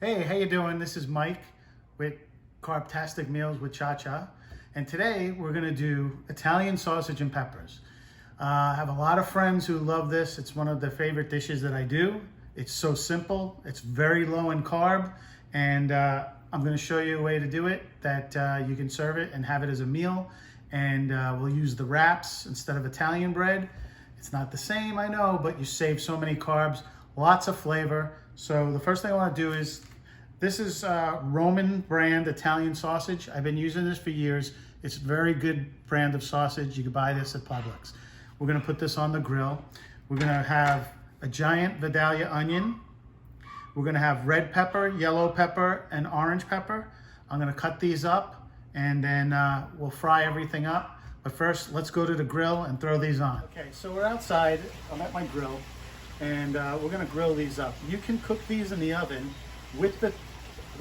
Hey, how you doing? This is Mike with Carbtastic Meals with Cha-Cha. And today we're gonna do Italian sausage and peppers. I have a lot of friends who love this. It's one of their favorite dishes that I do. It's so simple, it's very low in carb, and I'm gonna show you a way to do it that you can serve it and have it as a meal. And we'll use the wraps instead of Italian bread. It's not the same, I know, but you save so many carbs, lots of flavor. So the first thing I wanna do is, this is Roman brand Italian sausage. I've been using this for years. It's a very good brand of sausage. You can buy this at Publix. We're gonna put this on the grill. We're gonna have a giant Vidalia onion. We're gonna have red pepper, yellow pepper, and orange pepper. I'm gonna cut these up and then we'll fry everything up. But first, let's go to the grill and throw these on. Okay, so we're outside. I'm at my grill and we're gonna grill these up. You can cook these in the oven with the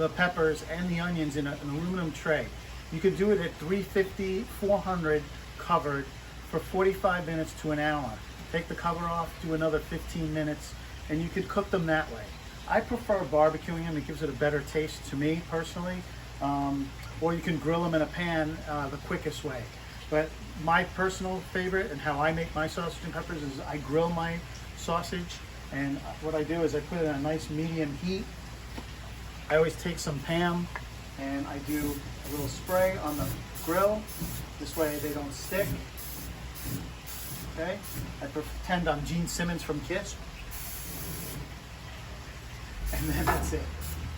peppers and the onions in an aluminum tray. You could do it at 350, 400 covered for 45 minutes to an hour. Take the cover off, do another 15 minutes, and you could cook them that way. I prefer barbecuing them. It gives it a better taste to me personally. Or you can grill them in a pan the quickest way. But my personal favorite and how I make my sausage and peppers is I grill my sausage, and what I do is I put it on a nice medium heat. I always take some Pam and I do a little spray on the grill. This way they don't stick. Okay? I pretend I'm Gene Simmons from Kiss. And then that's it.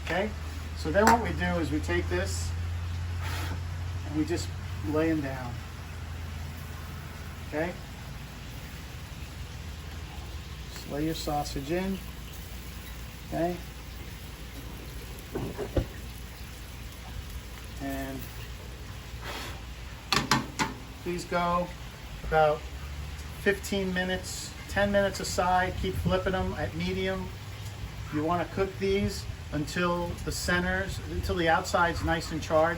Okay? So then what we do is we take this and we just lay them down. Okay? Just lay your sausage in. Okay? And these go about 15 minutes, 10 minutes aside. Keep flipping them at medium. You want to cook these until the centers, until the outside's nice and dark,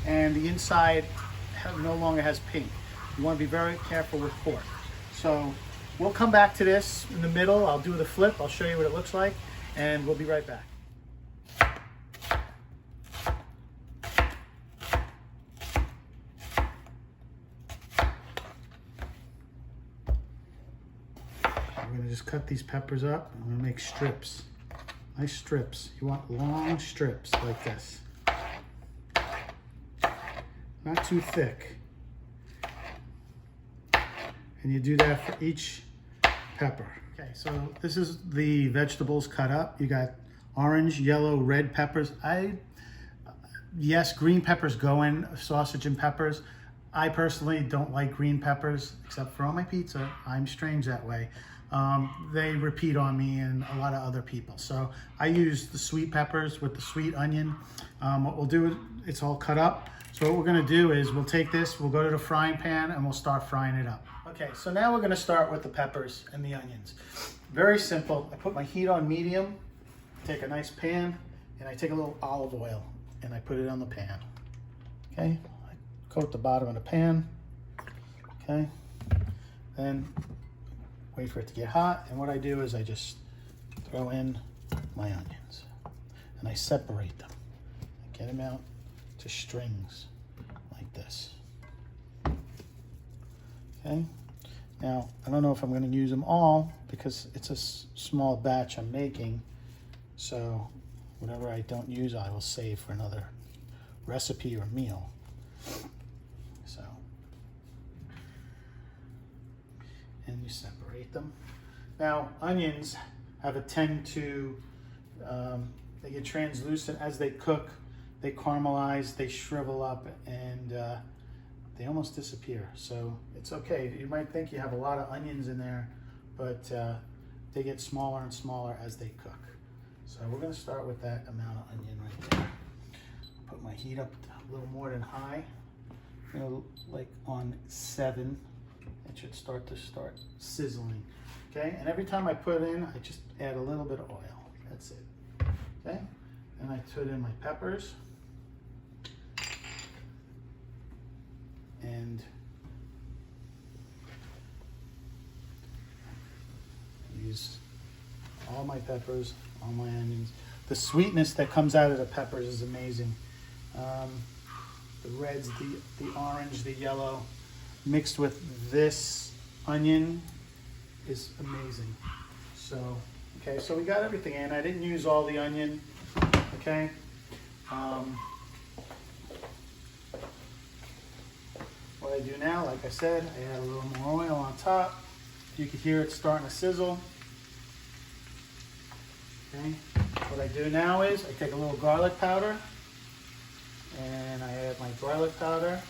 and the inside no longer has pink. You want to be very careful with pork. So we'll come back to this in the middle. I'll do the flip. I'll show you what it looks like, and we'll be right back. We're gonna just cut these peppers up. I'm gonna make strips, nice strips. You want long strips like this, not too thick. And you do that for each pepper. Okay, so this is the vegetables cut up. You got orange, yellow, red peppers. Yes, green peppers go in sausage and peppers. I personally don't like green peppers, except for on my pizza. I'm strange that way. They repeat on me and a lot of other people. So I use the sweet peppers with the sweet onion. What we'll do, it's all cut up. So what we're gonna do is we'll take this, we'll go to the frying pan and we'll start frying it up. Okay, so now we're gonna start with the peppers and the onions. Very simple. I put my heat on medium, take a nice pan, and I take a little olive oil and I put it on the pan. Okay, I coat the bottom of the pan. Okay, then wait for it to get hot, and what I do is I just throw in my onions and I separate them. I get them out to strings like this. Okay, now I don't know if I'm going to use them all because it's a small batch I'm making, so whatever I don't use I will save for another recipe or meal. So, and you separate them. Now onions have a tend to they get translucent as they cook. They caramelize, they shrivel up, and they almost disappear. So it's okay. You might think you have a lot of onions in there, but they get smaller and smaller as they cook. So we're gonna start with that amount of onion right there. Put my heat up a little more than high, like on 7. It should start sizzling. Okay, and every time I put in, I just add a little bit of oil. That's it. Okay, and I put in my peppers. And use all my peppers all my onions. The sweetness that comes out of the peppers is amazing. The reds, the orange, the yellow, mixed with this onion is amazing. So, okay, so we got everything in. I didn't use all the onion, okay? What I do now, like I said, I add a little more oil on top. You can hear it starting to sizzle. Okay. What I do now is I take a little garlic powder and I add my garlic powder.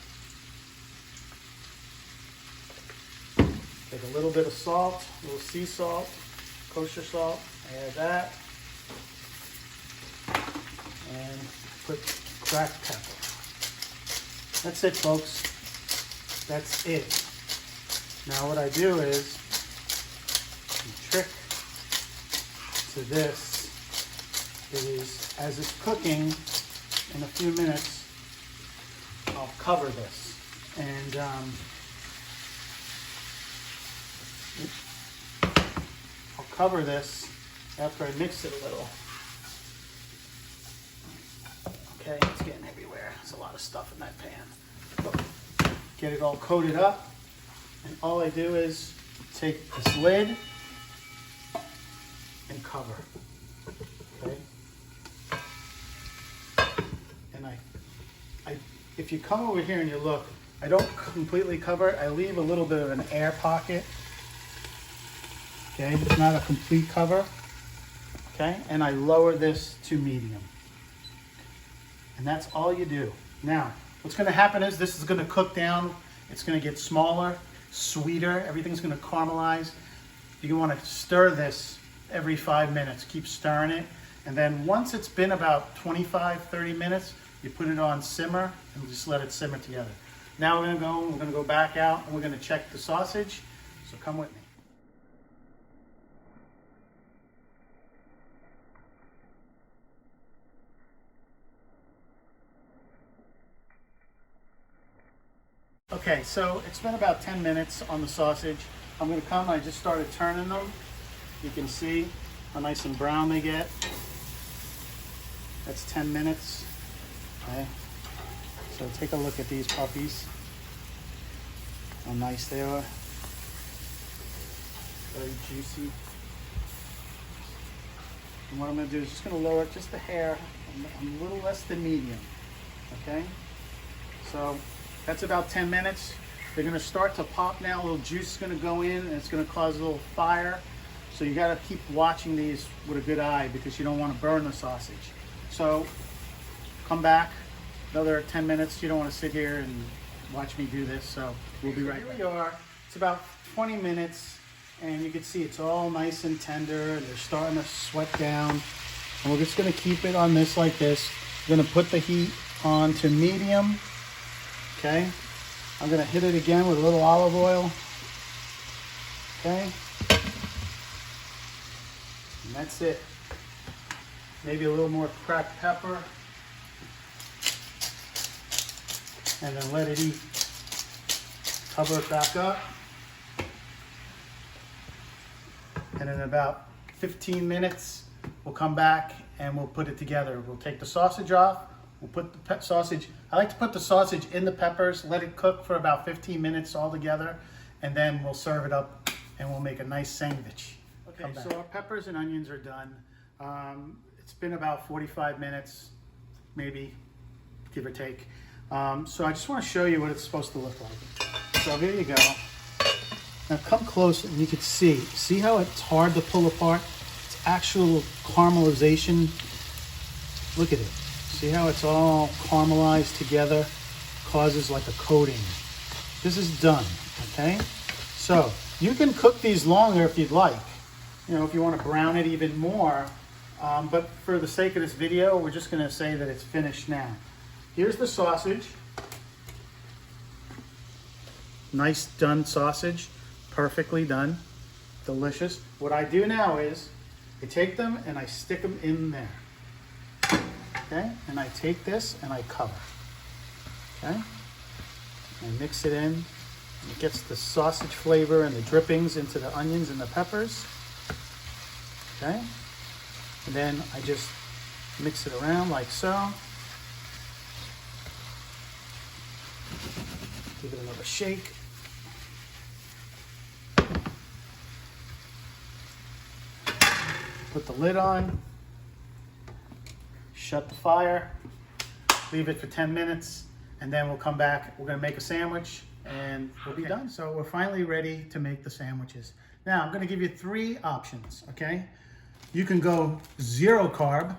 Take a little bit of salt, a little sea salt, kosher salt. I add that and put cracked pepper. That's it, folks. That's it. Now what I do is, the trick to this is, as it's cooking, in a few minutes, I'll cover this. And I'll cover this after I mix it a little. Okay, it's getting everywhere. There's a lot of stuff in that pan. Get it all coated up, and all I do is take this lid and cover. Okay, and if you come over here and you look, I don't completely cover it. I leave a little bit of an air pocket. Okay, it's not a complete cover. Okay, and I lower this to medium, and that's all you do. Now, what's going to happen is this is going to cook down. It's going to get smaller, sweeter. Everything's going to caramelize. You want to stir this every 5 minutes. Keep stirring it. And then once it's been about 25, 30 minutes, you put it on simmer and just let it simmer together. Now we're going to go back out and we're going to check the sausage. So come with me. Okay, so it's been about 10 minutes on the sausage. I'm going to come, I just started turning them. You can see how nice and brown they get. That's 10 minutes. Okay, so take a look at these puppies. How nice they are. Very juicy. And what I'm going to do is just going to lower it just a hair, a little less than medium. Okay, so that's about 10 minutes. They're going to start to pop now. A little juice is going to go in and it's going to cause a little fire. So you got to keep watching these with a good eye because you don't want to burn the sausage. So come back another 10 minutes. You don't want to sit here and watch me do this. So we'll be right back. Here we are. It's about 20 minutes and you can see it's all nice and tender. They're starting to sweat down. And we're just going to keep it on this like this. We're going to put the heat on to medium. Okay, I'm going to hit it again with a little olive oil. Okay, and that's it. Maybe a little more cracked pepper. And then let it eat. Cover it back up. And in about 15 minutes, we'll come back and we'll put it together. We'll take the sausage off. We'll put the sausage, I like to put the sausage in the peppers, let it cook for about 15 minutes all together, and then we'll serve it up and we'll make a nice sandwich. Okay, so our peppers and onions are done. It's been about 45 minutes, maybe, give or take. So I just want to show you what it's supposed to look like. So here you go. Now come close and you can see how it's hard to pull apart? It's actual caramelization. Look at it. See how it's all caramelized together? Causes like a coating. This is done, okay? So you can cook these longer if you'd like. You know, if you want to brown it even more. But for the sake of this video, we're just going to say that it's finished now. Here's the sausage. Nice done sausage. Perfectly done. Delicious. What I do now is I take them and I stick them in there. Okay, and I take this and I cover. Okay, I mix it in. And it gets the sausage flavor and the drippings into the onions and the peppers. Okay, And then I just mix it around like so. Give it another shake. Put the lid on. Shut the fire. Leave it for 10 minutes. And then we'll come back. We're going to make a sandwich and we'll be done. So we're finally ready to make the sandwiches. Now I'm going to give you 3 options, okay? You can go 0 carb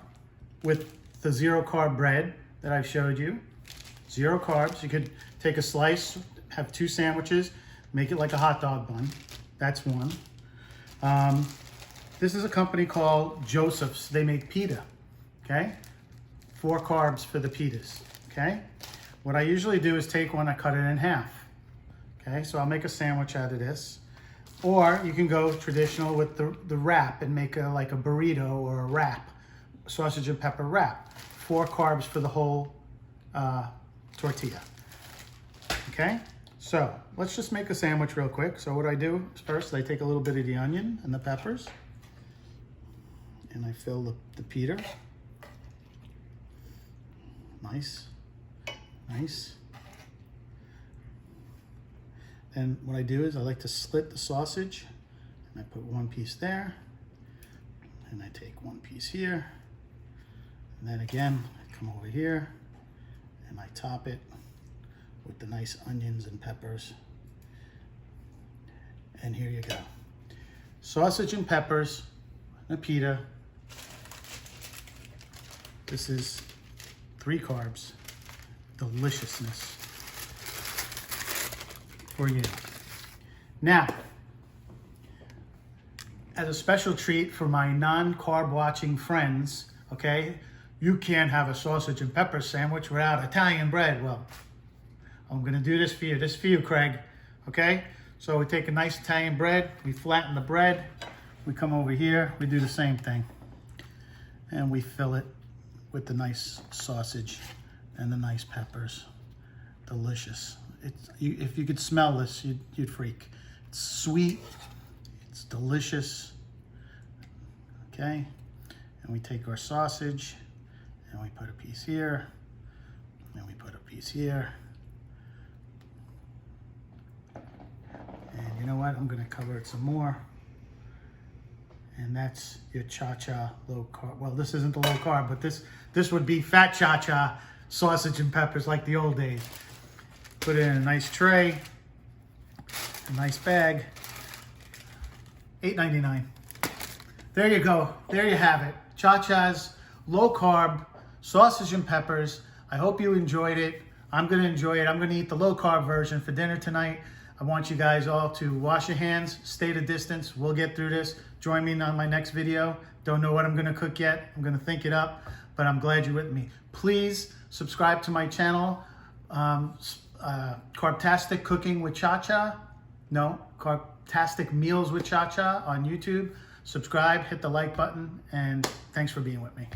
with the 0 carb bread that I've showed you. 0 carbs. You could take a slice, have 2 sandwiches, make it like a hot dog bun. That's one. This is a company called Joseph's. They make pita, okay? 4 carbs for the pitas, okay? What I usually do is take one, I cut it in half, okay? So I'll make a sandwich out of this. Or you can go traditional with the wrap and make like a burrito or a wrap, sausage and pepper wrap. 4 carbs for the whole tortilla, okay? So let's just make a sandwich real quick. So what I do is first I take a little bit of the onion and the peppers and I fill the pita. Nice, nice. Then what I do is I like to slit the sausage and I put 1 piece there and I take 1 piece here and then again I come over here and I top it with the nice onions and peppers. And here you go. Sausage and peppers, and a pita. This is 3 carbs. Deliciousness for you. Now, as a special treat for my non-carb watching friends, okay, you can't have a sausage and pepper sandwich without Italian bread. Well, I'm gonna do this for you. This is for you, Craig, okay? So we take a nice Italian bread, we flatten the bread, we come over here, we do the same thing. And we fill it with the nice sausage and the nice peppers. Delicious. If you could smell this, you'd freak. It's sweet, it's delicious, okay? And we take our sausage and we put a piece here, and we put a piece here. And you know what? I'm gonna cover it some more. And that's your cha-cha low carb. Well, this isn't the low carb, but this would be fat cha-cha sausage and peppers like the old days. Put it in a nice tray, a nice bag, $8.99. There you go. There you have it. Cha-cha's low carb sausage and peppers. I hope you enjoyed it. I'm gonna enjoy it. I'm gonna eat the low carb version for dinner tonight. I want you guys all to wash your hands, stay the distance. We'll get through this. Join me on my next video. Don't know what I'm gonna cook yet. I'm gonna think it up, but I'm glad you're with me. Please subscribe to my channel, Carbtastic Cooking with Cha-Cha. No, Carbtastic Meals with Cha-Cha on YouTube. Subscribe, hit the like button, and thanks for being with me.